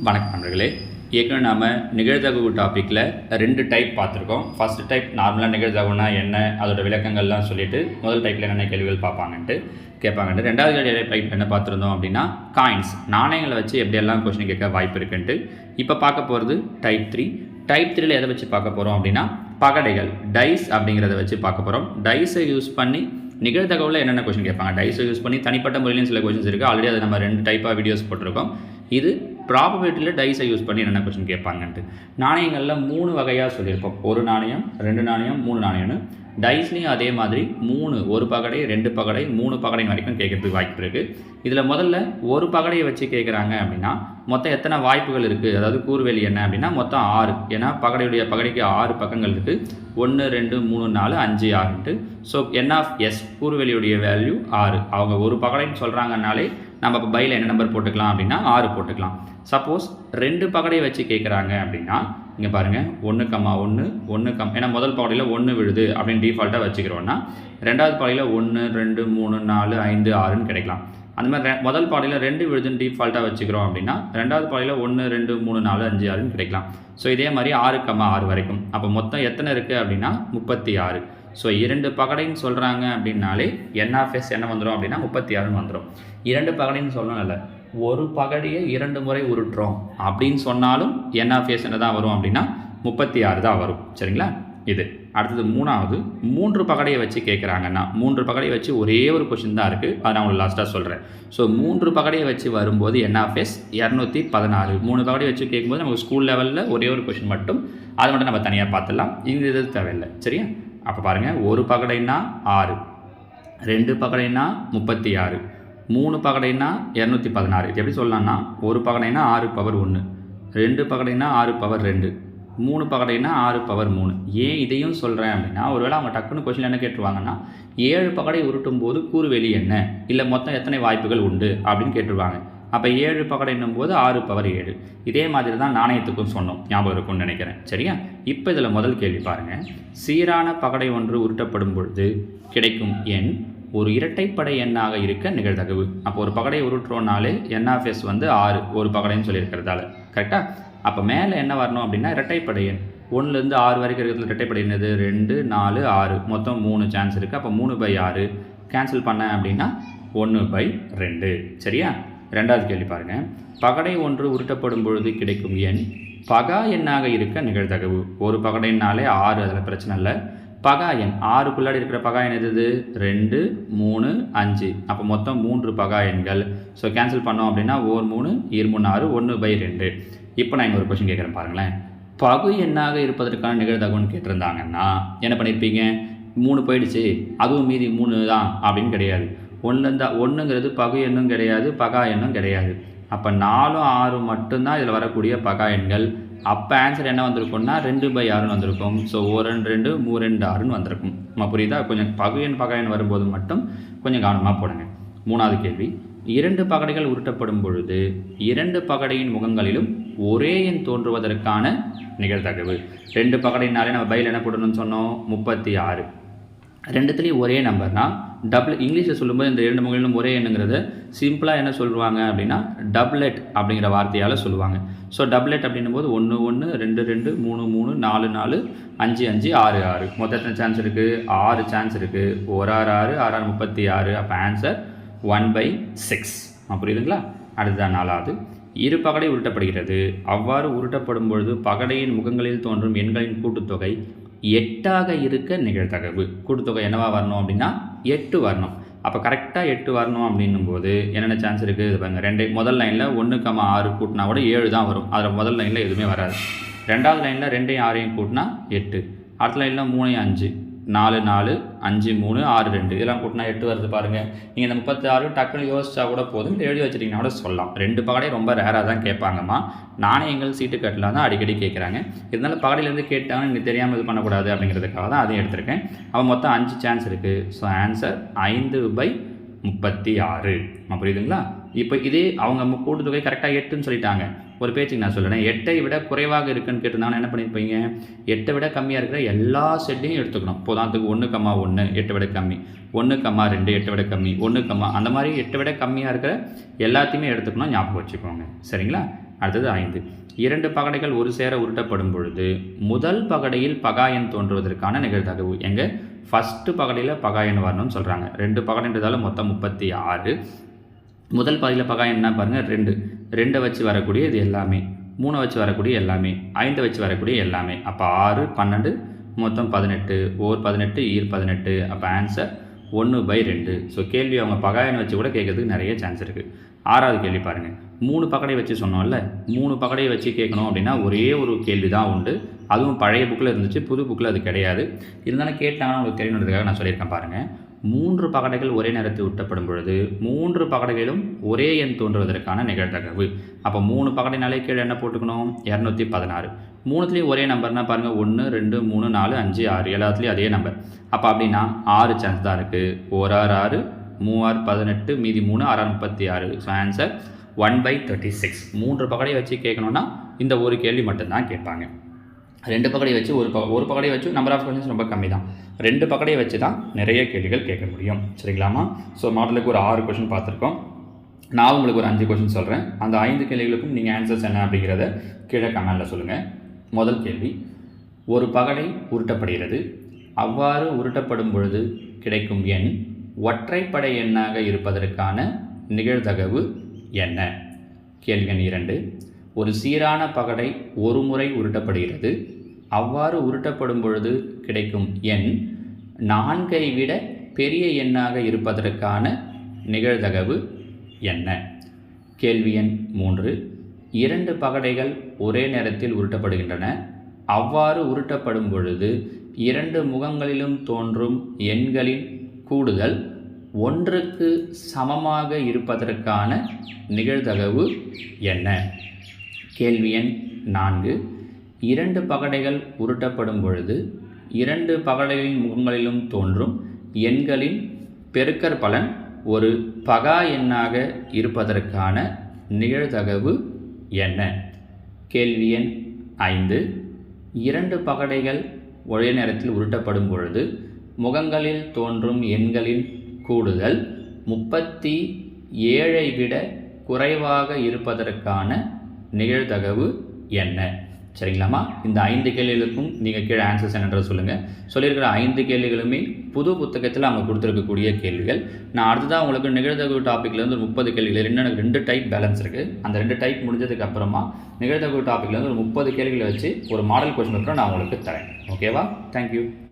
வணக்கம் நண்பர்களே. ஏற்கனவே நாம் நிகழ்தகவு டாப்பிக்கில் 2 டைப் பார்த்துருக்கோம். ஃபஸ்ட் டைப் நார்மலாக நிகழ்தகவுனா என்ன, அதோட விளக்கங்கள்லாம் சொல்லிவிட்டு முதல் டைப்பில் என்னென்ன கேள்விகள் கேட்பாங்கன்ட்டு ரெண்டாவது டைப் என்ன பார்த்துருந்தோம் அப்படின்னா காயின்ஸ், நாணயங்களை வச்சு எப்படியெல்லாம் கொஸ்டின் கேட்க வாய்ப்பு இருக்குன்ட்டு. இப்போ பார்க்க போகிறது டைப் 3. டைப் 3ல் எதை வச்சு பார்க்க போகிறோம் அப்படின்னா பகடைகள், டைஸ் அப்படிங்கிறத வச்சு பார்க்க போகிறோம். டைஸை யூஸ் பண்ணி நிகழ்தகவில் என்னென்ன கொஸ்டின் கேட்பாங்க, டைஸை யூஸ் பண்ணி தனிப்பட்ட முறையிலும் சில கொஸ்டின்ஸ் இருக்குது. ஆல்ரெடி அதை நம்ம 2 டைப்பாக வீடியோஸ் போட்டிருக்கோம். இது ப்ராபபிலிட்டியில் டைஸை யூஸ் பண்ணி என்னென்ன கொஸ்டின் கேட்பாங்கன்ட்டு. நாணயங்களில் 3 வகையாக சொல்லியிருப்போம். 1 நாணயம், 2 நாணயம், 3 நாணயம்னு. டைஸ்லேயும் அதே மாதிரி 3, 1 பகடை, 2 பகடை, 3 பகடை வரைக்கும் கேட்கறதுக்கு வாய்ப்பு இருக்குது. இதில் முதல்ல 1 பகடையை வச்சு கேட்குறாங்க அப்படின்னா மொத்தம் எத்தனை வாய்ப்புகள் இருக்குது, அதாவது கூறுவெளி என்ன அப்படின்னா மொத்தம் 6. ஏன்னா பகடைக்கு 6 பக்கங்கள் இருக்குது. 1, 2, 3, 4, 5, 6ன்ட்டு. So N(S) கூறுவெளியுடைய value 6. அவங்க 1 பகடைன்னு சொல்கிறாங்கனாலே நம்ம இப்போ பையில் என்ன நம்பர் போட்டுக்கலாம் அப்படின்னா 6 போட்டுக்கலாம். சப்போஸ் 2 பகடையை வச்சு கேட்குறாங்க அப்படின்னா இங்கே பாருங்கள் 1,1, 1, ஏன்னா முதல் பகடையில் 1 விழுது அப்படின்னு டிஃபால்ட்டாக வச்சுக்கிறோன்னா ரெண்டாவது பகடையில் 1, 2, 3, 4, 5, 6ன்னு கிடைக்கலாம். அந்த மாதிரி முதல் பாடையில் 2 விழுதுன்னு டிஃபால்ட்டாக வச்சுக்கிறோம் அப்படின்னா ரெண்டாவது பாடையில் 1, 2, 3, 4, 5, 6ன்னு கிடைக்கலாம். ஸோ இதே மாதிரி 6,6 வரைக்கும். அப்போ மொத்தம் எத்தனை இருக்குது அப்படின்னா 36. ஸோ 2 பகடைன்னு சொல்கிறாங்க அப்படின்னாலே N(S) என்ன வந்துடும் அப்படின்னா 36ன்னு வந்துடும். 2 பகடைன்னு சொல்லணும் இல்லை, 1 பகடையை 2 முறை உருட்டுறோம் அப்படின்னு சொன்னாலும் N(S) என்ன தான் வரும் அப்படின்னா 36 தான் வரும். சரிங்களா? இது அடுத்தது 3வது 3 பகடையை வச்சு கேட்குறாங்கன்னா 3 பகடையை வச்சு ஒரே ஒரு கொஷின் தான் இருக்குது. அதை நான் உங்களுக்கு லாஸ்ட்டாக சொல்கிறேன். ஸோ 3 பகடையை வச்சு வரும்போது N(S) 216. 3 பகடையை வச்சு கேட்கும்போது நமக்கு ஸ்கூல் லெவலில் ஒரே ஒரு கொஷின் மட்டும், அதை மட்டும் நம்ம தனியாக பார்த்துடலாம். இது தேவையில்லை. சரியா? அப்போ பாருங்கள், 1 பகடைன்னா 6, 2 பகடைன்னா 36, 3 பகடைன்னா 216. இது எப்படி சொல்லலாம்னா 1 பகடைன்னா 6 பவர் 1, 2 பகடைன்னா 6 பவர் 2, 3 பகடைன்னா 6 பவர் 3. ஏன் இதையும் சொல்கிறேன் அப்படின்னா ஒருவேளை அவங்க டக்குன்னு கொஸ்டின் என்ன கேட்டுருவாங்கன்னா 7 பகடை உருட்டும் போது கூறுவெளி என்ன, இல்லை மொத்தம் எத்தனை வாய்ப்புகள் உண்டு அப்படின்னு கேட்டுருவாங்க. அப்போ 7 பகடைன்னும் போது 6 பவர் 7. இதே மாதிரி தான் நாணயத்துக்கும் சொன்னோம், ஞாபகம் இருக்கும்னு நினைக்கிறேன். சரியா? இப்போ இதில் முதல் கேள்வி பாருங்கள். சீரான பகடை ஒன்று உருட்டப்படும் பொழுது கிடைக்கும் எண் ஒரு இரட்டைப்படை எண்ணாக இருக்க நிகழ்தகவு. அப்போ ஒரு பகடையை உருட்டுறோனாலே N(S) வந்து 6, ஒரு பகடைன்னு சொல்லியிருக்கிறதால. கரெக்டாக? அப்போ மேலே என்ன வரணும் அப்படின்னா இரட்டைப்படை எண். 1லேருந்து 6 வரைக்கும் இருக்கிறதுல இரட்டைப்படை என்னது? 2, 4, 6. மொத்தம் 3 சான்ஸ் இருக்குது. அப்போ 3/6 கேன்சல் பண்ணேன் அப்படின்னா 1/2. சரியா? ரெண்டாவது கேள்வி பாருங்கள். பகடை ஒன்று உருட்டப்படும் பொழுது கிடைக்கும் எண் பகா எண்ணாக இருக்க நிகழ்தகவு. ஒரு பகடைனாலே 6, அதில் பிரச்சனை இல்லை. பகா எண் 6க்குள்ளாடி இருக்கிற பகா எண் எது? 2, 3, 5. அப்போ மொத்தம் 3 பகா எண்கள். ஸோ கேன்சல் பண்ணோம் அப்படின்னா 1, 3, 2, 3, 6, 1/2. இப்போ நான் இன்னொரு கொஸ்டின் கேட்குறேன் பாருங்களேன். பகு எண்ணாக இருப்பதற்கான நிகழ்தகவுன்னு கேட்டிருந்தாங்கன்னா என்ன பண்ணியிருப்பீங்க? 3 போயிடுச்சு, அதுவும் மீதி 3 தான் அப்படின்னு கிடையாது. 1ங்கிறது பகு எண்ணும் கிடையாது, பகா எண்ணும் கிடையாது. அப்போ 4, 6 மட்டும்தான் இதில் வரக்கூடிய பகா எண்கள். அப்போ ஆன்சர் என்ன வந்திருக்கும்னா 2/6ன்னு வந்திருக்கும். ஸோ 1, 2, 3, 2, 6ன்னு வந்திருக்கும். நம்ம புரியுதா? கொஞ்சம் பகு எண் பகா எண் வரும்போது மட்டும் கொஞ்சம் கவனமாக போடுங்க. 3வது கேள்வி. 2 பகடைகள் உருட்டப்படும் பொழுது 2 பகடையின் முகங்களிலும் ஒரே எண் தோன்றுவதற்கான நிகழ்தகவு. 2 பகடைனாலே நம்ம பையில் என்ன போடணும்னு சொன்னோம்? 36. ரெண்டுத்துலேயும் ஒரே நம்பர்னா டபுள். இங்கிலீஷில் சொல்லும்போது இந்த 2 முகங்களிலும் ஒரே எண்ணுங்கிறத சிம்பிளாக என்ன சொல்லுவாங்க அப்படின்னா டபுளெட் அப்படிங்கிற வார்த்தையால் சொல்லுவாங்க. ஸோ டபுளெட் அப்படின்னும் போது 1, 1, 2, 2, 3, 3, 4, 4, 5, 5, 6, 6. மொத்தம் எத்தனை சான்ஸ் இருக்குது? 6 சான்ஸ் இருக்குது. 1, 6, 6, 36. அப்போ ஆன்சர் 1/6. புரியுதுங்களா? அடுத்ததான் 4வது. 2 பகடை உருட்டப்படுகிறது. அவ்வாறு உருட்டப்படும் பொழுது பகடையின் முகங்களில் தோன்றும் எண்களின் கூட்டுத்தொகை 8ஆக இருக்க நிகழ்தகவு. கூட்டுத்தொகை என்னவா வரணும் அப்படின்னா 8 வரணும். அப்போ கரெக்டாக 8 வரணும் அப்படின்னும் போது என்னென்ன சான்ஸ் இருக்குது? இது பாருங்கள். 2 முதல் லைனில் 1,6 கூட்டினா கூட 7 தான் வரும். அதில் முதல் லைனில் எதுவுமே வராது. ரெண்டாவது லைனில் 2ஐயும் 6ஐயும் கூட்டினா 8. அடுத்த லைனில் 3ஐயும் 5, 4, 4, 5, 3, 6, 2. இதெல்லாம் கூட்டினா 8 வருது பாருங்கள். நீங்கள் இந்த 36 டக்குன்னு யோசிச்சா கூட போதும், எழுதி வச்சுட்டிங்கன்னா கூட சொல்லலாம். 2 பகடை ரொம்ப ரேராக தான் கேட்பாங்கம்மா. நாணயங்கள் சீட்டு கட்டலாம் தான் அடிக்கடி கேட்குறாங்க. இதனால் பகடையிலேருந்து கேட்டாங்கன்னா நீங்கள் தெரியாமல் இது பண்ணக்கூடாது அப்படிங்கிறதுக்காக தான் அதையும் எடுத்திருக்கேன். அவன் மொத்தம் 5 சான்ஸ் இருக்குது. So answer 5/36. புரியுதுங்களா? இப்போ இதே அவங்க கூட்டுத்தொகை கரெக்டாக 8ன்னு சொல்லிட்டாங்க. ஒரு பேச்சுக்கு நான் சொல்கிறேன், 8ஐ விட குறைவாக இருக்குன்னு கேட்டிருந்தாங்கன்னா என்ன பண்ணியிருப்பீங்க? 8ஐ விட கம்மியாக இருக்கிற எல்லா செட்டையும் எடுத்துக்கணும். உதாரணத்துக்கு 1,1 8 விட கம்மி, 1,2 8 விட கம்மி, 1, அந்த மாதிரி 8 விட கம்மியாக இருக்கிற எல்லாத்தையுமே எடுத்துக்கணும். ஞாபகம் வச்சுக்கோங்க. சரிங்களா? அடுத்தது 5. 2 பகடைகள் ஒரு சேர உருட்டப்படும் பொழுது முதல் பகடையில் பகா எண் தோன்றுவதற்கான நிகழ்தகவு. எங்கே ஃபஸ்ட்டு பகடையில் பகா எண் வரணும்னு சொல்கிறாங்க. 2 பகடைன்றதால மொத்தம் 36. முதல் பகுதியில் பகா என்ன பாருங்கள் 2. 2 வச்சு வரக்கூடிய இது எல்லாமே, 3 வச்சு வரக்கூடிய எல்லாமே, 5 வச்சு வரக்கூடிய எல்லாமே. அப்போ 6, 12 மொத்தம் 18. ஓர் 18 ஈர் 18. அப்போ ஆன்சர் 1/2. ஸோ கேள்வி அவங்க பகா எண் வச்சு கூட கேட்கறதுக்கு நிறைய சான்ஸ் இருக்குது. 6வது கேள்வி பாருங்கள். 3 பகடை வச்சு சொன்னோம்ல, 3 பகடையை வச்சு கேட்கணும் அப்படின்னா ஒரே ஒரு கேள்வி தான் உண்டு. அதுவும் பழைய புக்கில் இருந்துச்சு, புது புக்கில் அது கிடையாது. இருந்தாலும் கேட்டாங்கன்னா உங்களுக்கு தெரியணுன்றதுக்காக நான் சொல்லியிருக்கேன் பாருங்கள். 3 பகடைகள் ஒரே நேரத்தில் உருட்டப்படும் பொழுது 3 பகடைகளும் ஒரே எண் தோன்றுவதற்கான நிகழ்தகவு. அப்போ 3 பகடைனாலே கீழே என்ன போட்டுக்கணும் 216. 3த்துலேயும் ஒரே நம்பர்னால் பாருங்கள் 1, 2, 3, 4, 5, 6 எல்லாத்துலேயும் அதே நம்பர். அப்போ அப்படின்னா 6 சான்ஸ் தான் இருக்குது. 1 6, 3 18, மீதி 3 6 36. So answer 1/36. 3 பகடையை வச்சு கேட்கணுன்னா இந்த ஒரு கேள்வி மட்டும்தான் கேட்பாங்க. 2 பகடையை வச்சு ஒரு பகடையை வச்சு நம்பர் ஆஃப் கொஸ்டின்ஸ் ரொம்ப கம்மி தான். 2 பகடையை வச்சு தான் நிறைய கேள்விகள் கேட்க முடியும். சரிங்களாமா? ஸோ மாடலுக்கு ஒரு 6 கொஸ்டின் பார்த்துருக்கோம். நான் உங்களுக்கு ஒரு 5 கொஸ்டின் சொல்கிறேன். அந்த 5 கேள்விகளுக்கும் நீங்கள் ஆன்சர்ஸ் என்ன அப்படிங்கிறத கீழே கமெண்டில் சொல்லுங்கள். முதல் கேள்வி, ஒரு பகடை உருட்டப்படுகிறது. அவ்வாறு உருட்டப்படும் பொழுது கிடைக்கும் எண் ஒற்றைப்படை எண்ணாக இருப்பதற்கான நிகழ்தகவு என்ன? கேள்வி எண் 2, ஒரு சீரான பகடை ஒரு முறை உருட்டப்படுகிறது. அவ்வாறு உருட்டப்படும் பொழுது கிடைக்கும் எண் 4ஐ விட பெரிய எண்ணாக இருப்பதற்கான நிகழ்தகவு என்ன? கேள்வி எண் 3, 2 பகடைகள் ஒரே நேரத்தில் உருட்டப்படுகின்றன. அவ்வாறு உருட்டப்படும் பொழுது 2 முகங்களிலும் தோன்றும் எண்களின் கூடுதல் 1க்கு சமமாக இருப்பதற்கான நிகழ்தகவு என்ன? கேள்வி எண் 4, 2 பகடைகள் உருட்டப்படும் பொழுது 2 பகடைகளின் முகங்களிலும் தோன்றும் எண்களின் பெருக்கற்பலன் ஒரு பகா எண்ணாக இருப்பதற்கான நிகழ்தகவு என்ன? கேள்வி எண் 5, 2 பகடைகள் ஒரே நேரத்தில் உருட்டப்படும் பொழுது முகங்களில் தோன்றும் எண்களின் கூடுதல் 37ஐ விட குறைவாக இருப்பதற்கான நிகழ்தகவு என்ன? சரிங்களாமா? இந்த 5 கேள்விகளுக்கும் நீங்கள் கீழே ஆன்சர்ஸ் என்னன்ற சொல்லுங்கள். சொல்லியிருக்கிற 5 கேள்விகளுமே புது புத்தகத்தில் அவங்க கொடுத்துருக்கக்கூடிய கேள்விகள். நான் அடுத்ததான் உங்களுக்கு நிகழ்தகவு டாப்பிக்லேருந்து ஒரு 30 கேள்விகள், எனக்கு 2 டைப் பேலன்ஸ் இருக்குது. அந்த 2 டைப் முடிஞ்சதுக்கு அப்புறமா நிகழ்தகவு டாப்பிக்லேருந்து ஒரு 30 கேள்விகளை வச்சு ஒரு மாடல் கொஸ்டின் பேப்பர் நான் உங்களுக்கு தரேன். ஓகேவா? தேங்க்யூ.